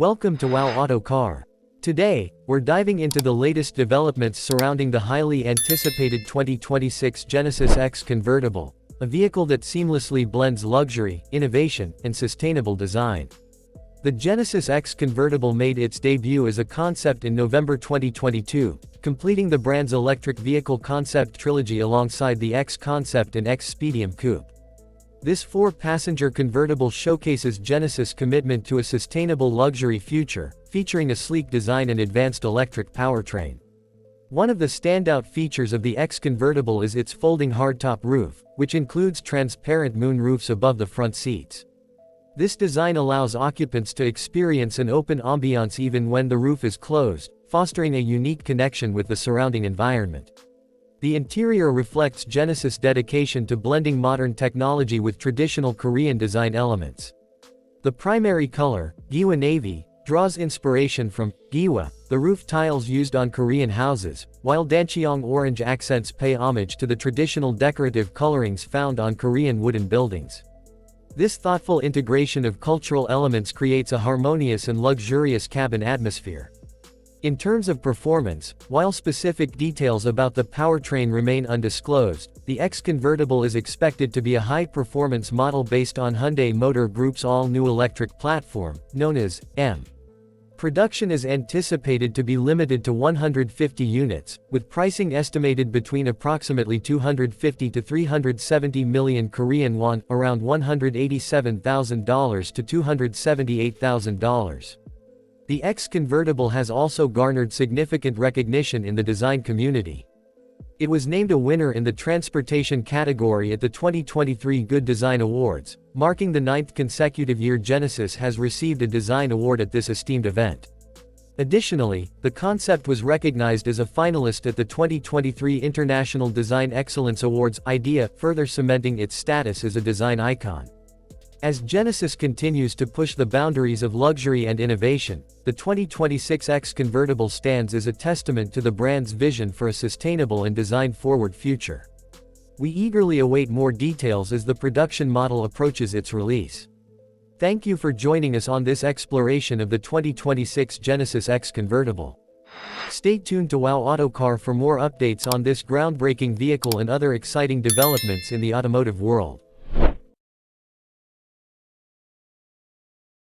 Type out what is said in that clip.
Welcome to Wow Auto Car. Today, we're diving into the latest developments surrounding the highly anticipated 2026 Genesis X Convertible, a vehicle that seamlessly blends luxury, innovation, and sustainable design. The Genesis X Convertible made its debut as a concept in November 2022, completing the brand's electric vehicle concept trilogy alongside the X Concept and X Speedium coupe. This four-passenger convertible showcases Genesis' commitment to a sustainable luxury future, featuring a sleek design and advanced electric powertrain. One of the standout features of the X Convertible is its folding hardtop roof, which includes transparent moon roofs above the front seats. This design allows occupants to experience an open ambiance even when the roof is closed, fostering a unique connection with the surrounding environment. The interior reflects Genesis' dedication to blending modern technology with traditional Korean design elements. The primary color, Giwa Navy, draws inspiration from Giwa, the roof tiles used on Korean houses, while Dancheong orange accents pay homage to the traditional decorative colorings found on Korean wooden buildings. This thoughtful integration of cultural elements creates a harmonious and luxurious cabin atmosphere. In terms of performance, while specific details about the powertrain remain undisclosed, the X Convertible is expected to be a high-performance model based on Hyundai Motor Group's all-new electric platform, known as M. Production is anticipated to be limited to 150 units, with pricing estimated between approximately 250 to 370 million Korean won, around $187,000 to $278,000. The X Convertible has also garnered significant recognition in the design community. It was named a winner in the transportation category at the 2023 Good Design Awards, marking the 9th consecutive year Genesis has received a design award at this esteemed event. Additionally, the concept was recognized as a finalist at the 2023 International Design Excellence Awards IDEA, further cementing its status as a design icon. As Genesis continues to push the boundaries of luxury and innovation, the 2026 X Convertible stands as a testament to the brand's vision for a sustainable and design-forward future. We eagerly await more details as the production model approaches its release. Thank you for joining us on this exploration of the 2026 Genesis X Convertible. Stay tuned to Wow Auto Car for more updates on this groundbreaking vehicle and other exciting developments in the automotive world.